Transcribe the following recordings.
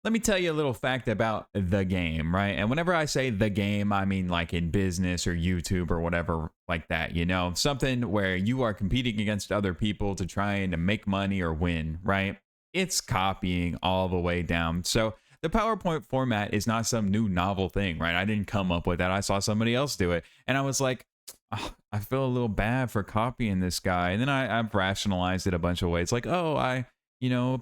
let me tell you a little fact about the game, right? And whenever I say the game, I mean like in business or YouTube or whatever like that, something where you are competing against other people to try and make money or win, right? It's copying all the way down. So the PowerPoint format is not some new novel thing, right? I didn't come up with that. I saw somebody else do it. And I was like, "Oh, I feel a little bad for copying this guy." And then I've rationalized it a bunch of ways. Like,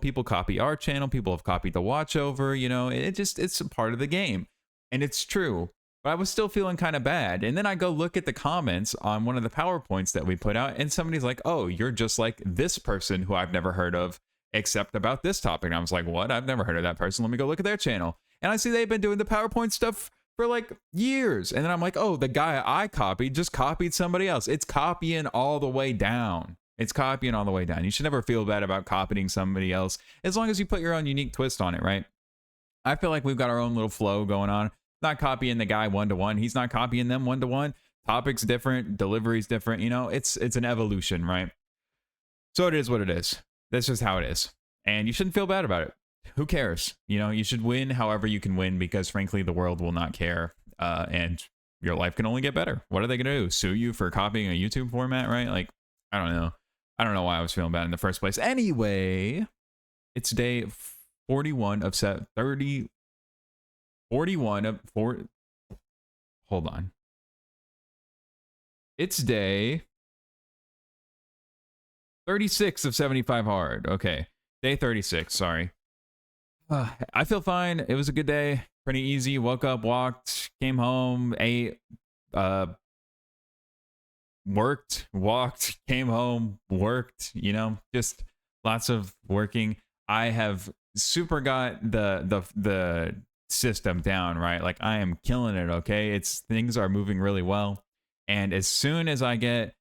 people copy our channel. People have copied the watch over, it's a part of the game. And it's true. But I was still feeling kind of bad. And then I go look at the comments on one of the PowerPoints that we put out. And somebody's like, "Oh, you're just like this person who I've never heard of, except about this topic." And I was like, "What? I've never heard of that person. Let me go look at their channel." And I see they've been doing the PowerPoint stuff for like years. And then I'm like, "Oh, the guy I copied just copied somebody else." It's copying all the way down. It's copying all the way down. You should never feel bad about copying somebody else as long as you put your own unique twist on it, right? I feel like we've got our own little flow going on. Not copying the guy one to one. He's not copying them one to one. Topic's different, delivery's different. It's an evolution, right? So it is what it is. That's just how it is. And you shouldn't feel bad about it. Who cares? You should win however you can win, because frankly, the world will not care. And your life can only get better. What are they going to do? Sue you for copying a YouTube format, right? Like, I don't know. I don't know why I was feeling bad in the first place. Anyway, it's day 41 of 30. 41 of 4. Hold on. It's day 36 of 75 hard. Okay. Day 36. Sorry. I feel fine. It was a good day. Pretty easy. Woke up, walked, came home, ate, worked, walked, came home, worked, just lots of working. I have super got the system down, right? Like, I am killing it, okay? Things are moving really well. And as soon as I get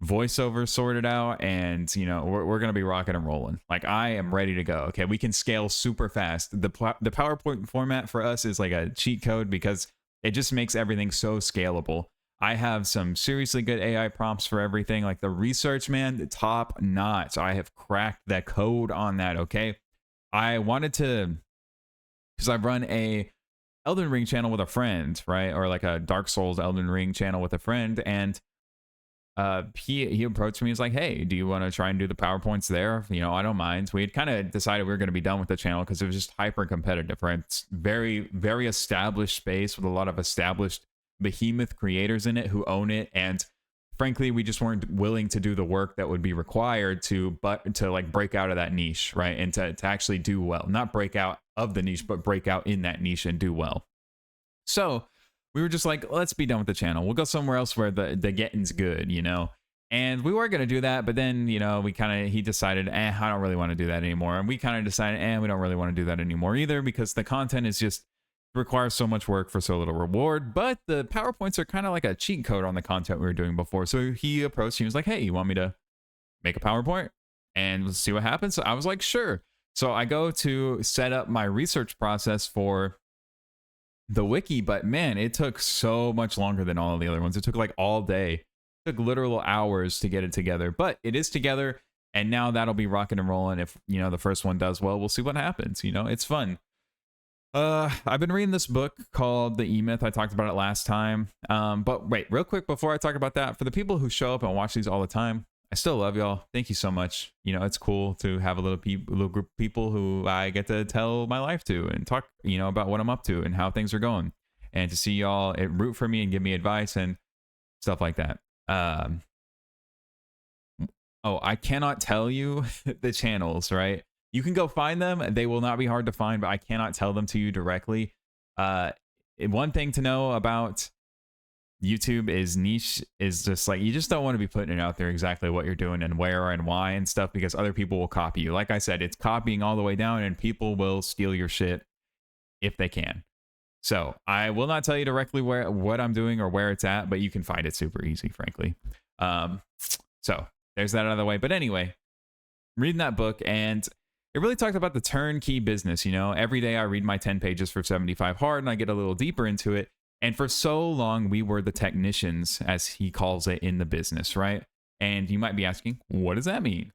voiceover sorted out, and we're gonna be rocking and rolling. Like, I am ready to go. Okay, we can scale super fast. The PowerPoint format for us is like a cheat code because it just makes everything so scalable. I have some seriously good AI prompts for everything. Like the research, man, top notch. I have cracked that code on that. Okay, I wanted to, because I run a Elden Ring channel with a friend, right? Or like a Dark Souls Elden Ring channel with a friend, and he approached me. He's like, "Hey, do you want to try and do the PowerPoints there? I don't mind." We had kind of decided we were going to be done with the channel because it was just hyper competitive, right? It's very, very established space with a lot of established behemoth creators in it who own it, and frankly, we just weren't willing to do the work that would be required to like break out of that niche, right? And to actually do well. Not break out of the niche, but break out in that niche and do well. So we were just like, let's be done with the channel. We'll go somewhere else where the getting's good, And we were going to do that, but then, he decided, I don't really want to do that anymore. And we kind of decided, we don't really want to do that anymore either, because the content is just requires so much work for so little reward. But the PowerPoints are kind of like a cheat code on the content we were doing before. So he approached, he was like, "Hey, you want me to make a PowerPoint and see what happens?" So I was like, "Sure." So I go to set up my research process for the wiki, but man, it took so much longer than all of the other ones. It took like all day. It took literal hours to get it together, but it is together. And now that'll be rocking and rolling. If, the first one does well, we'll see what happens. It's fun. I've been reading this book called The E-Myth. I talked about it last time. But wait, real quick before I talk about that, for the people who show up and watch these all the time, I still love y'all. Thank you so much. It's cool to have a little group of people who I get to tell my life to and talk, about what I'm up to and how things are going, and to see y'all root for me and give me advice and stuff like that. I cannot tell you the channels, right? You can go find them. They will not be hard to find, but I cannot tell them to you directly. One thing to know about YouTube is niche is just like, you just don't want to be putting it out there exactly what you're doing and where and why and stuff, because other people will copy you. Like I said, it's copying all the way down, and people will steal your shit if they can. So I will not tell you directly what I'm doing or where it's at, but you can find it super easy, frankly. So there's that out of the way. But anyway, reading that book, and it really talked about the turnkey business. Every day I read my 10 pages for 75 hard, and I get a little deeper into it. And for so long, we were the technicians, as he calls it, in the business, right? And you might be asking, what does that mean?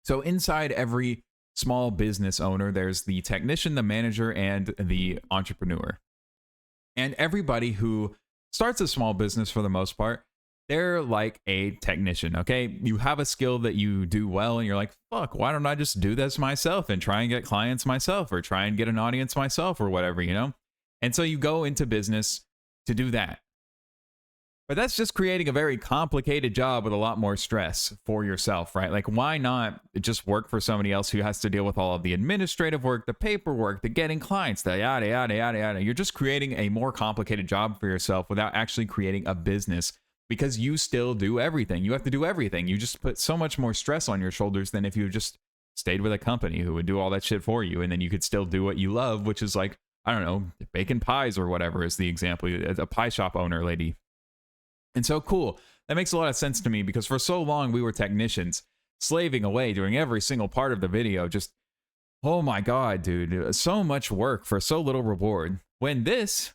So inside every small business owner, there's the technician, the manager, and the entrepreneur. And everybody who starts a small business, for the most part, they're like a technician, okay? You have a skill that you do well, and you're like, fuck, why don't I just do this myself and try and get clients myself, or try and get an audience myself, or whatever, you know? And so you go into business to do that. But that's just creating a very complicated job with a lot more stress for yourself, right? Like, why not just work for somebody else who has to deal with all of the administrative work, the paperwork, the getting clients, the yada, yada, yada, yada. You're just creating a more complicated job for yourself without actually creating a business, because you still do everything. You have to do everything. You just put so much more stress on your shoulders than if you just stayed with a company who would do all that shit for you. And then you could still do what you love, which is like, I don't know, baking pies or whatever is the example. A pie shop owner lady. And so cool. That makes a lot of sense to me, because for so long we were technicians slaving away doing every single part of the video. Just, oh my God, dude, so much work for so little reward. When this,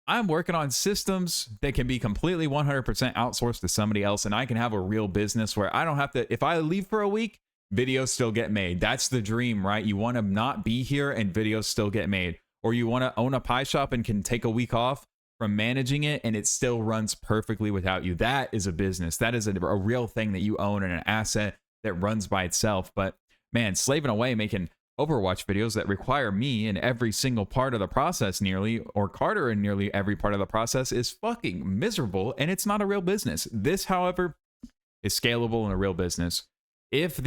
I'm working on systems that can be completely 100% outsourced to somebody else, and I can have a real business where I don't have to, if I leave for a week, videos still get made. That's the dream, right? You want to not be here and videos still get made. Or you want to own a pie shop and can take a week off from managing it and it still runs perfectly without you. That is a business. That is a real thing that you own, and an asset that runs by itself. But man, slaving away making Overwatch videos that require me in every single part of the process nearly, or Carter in nearly every part of the process, is fucking miserable, and it's not a real business. This, however, is scalable in a real business. If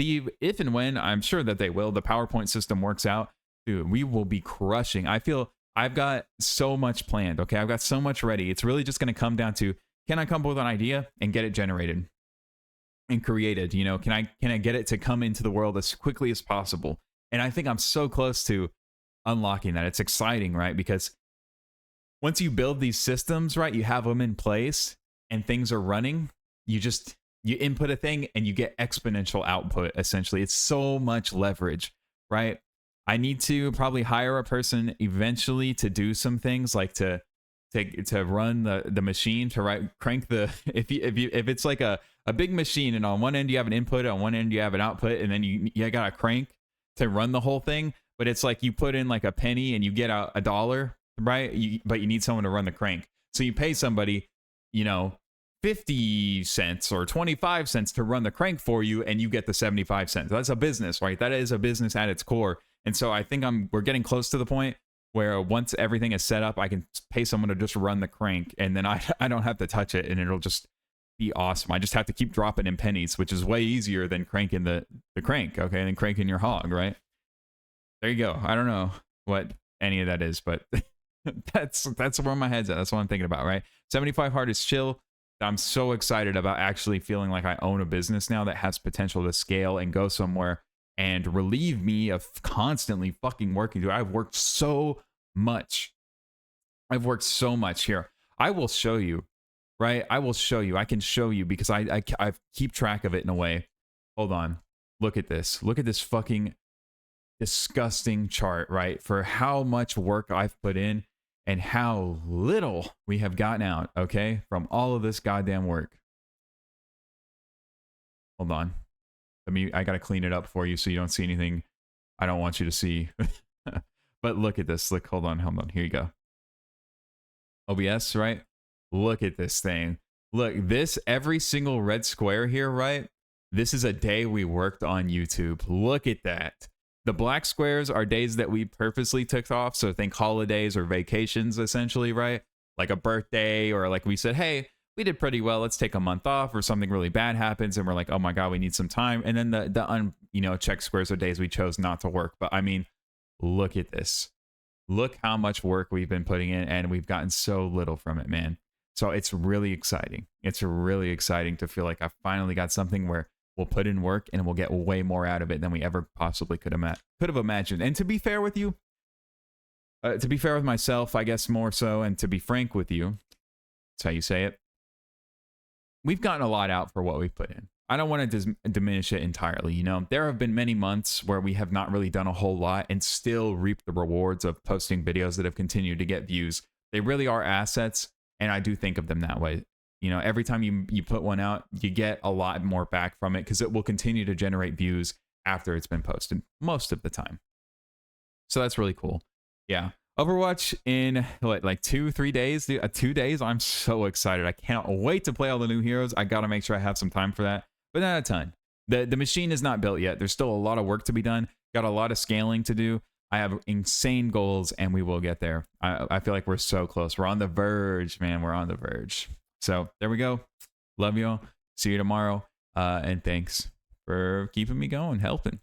and when, I'm sure that they will, the PowerPoint system works out, dude, we will be crushing. I feel I've got so much planned, okay? I've got so much ready. It's really just going to come down to, can I come up with an idea and get it generated and created? You know, can I get it to come into the world as quickly as possible? And I think I'm so close to unlocking that. It's exciting, right? Because once you build these systems, right, you have them in place and things are running, you input a thing and you get exponential output, essentially. It's so much leverage, right? I need to probably hire a person eventually to do some things, like to run the machine, to crank the, if it's like a big machine, and on one end you have an input, on one end you have an output, and then you got a crank to run the whole thing. But it's like you put in like a penny and you get out $1, right? But you need someone to run the crank, so you pay somebody, 50 cents or 25 cents to run the crank for you, and you get the 75 cents. That's a business, right? That is a business at its core. And so I think we're getting close to the point where once everything is set up, I can pay someone to just run the crank, and then I don't have to touch it, and it'll just be awesome. I just have to keep dropping in pennies, which is way easier than cranking the crank, okay, and then cranking your hog, right? There you go. I don't know what any of that is, but that's where my head's at. That's what I'm thinking about, right? 75 hard is chill. I'm so excited about actually feeling like I own a business now that has potential to scale and go somewhere and relieve me of constantly fucking working. Dude, I've worked so much. Here. I will show you, right? I can show you, because I keep track of it in a way. Hold on. Look at this. Look at this fucking disgusting chart, right? For how much work I've put in and how little we have gotten out, okay? From all of this goddamn work. Hold on. I gotta clean it up for you so you don't see anything I don't want you to see. But look at this. Look, hold on. Here you go. OBS, right? Look at this thing. Look, every single red square here, right? This is a day we worked on YouTube. Look at that. The black squares are days that we purposely took off. So think holidays or vacations, essentially, right? Like a birthday, or like we said, hey, we did pretty well, let's take a month off, or something really bad happens and we're like, oh my God, we need some time. And then the check squares are days we chose not to work. But I mean, look at this. Look how much work we've been putting in, and we've gotten so little from it, man. So it's really exciting. It's really exciting to feel like I finally got something where we'll put in work and we'll get way more out of it than we ever possibly could have imagined. And to be fair with you, to be fair with myself, I guess more so, and to be frank with you, that's how you say it, we've gotten a lot out for what we've put in. I don't want to diminish it entirely. There have been many months where we have not really done a whole lot and still reap the rewards of posting videos that have continued to get views. They really are assets, and I do think of them that way. Every time you put one out, you get a lot more back from it, because it will continue to generate views after it's been posted most of the time. So that's really cool. Yeah. Overwatch in what, like 2-3 days? 2 days? I'm so excited. I can't wait to play all the new heroes. I gotta make sure I have some time for that, but not a ton. The machine is not built yet. There's still a lot of work to be done. Got a lot of scaling to do. I have insane goals, and we will get there. I feel like we're so close. We're on the verge, man. We're on the verge. So there we go. Love y'all. See you tomorrow. And thanks for keeping me going, helping.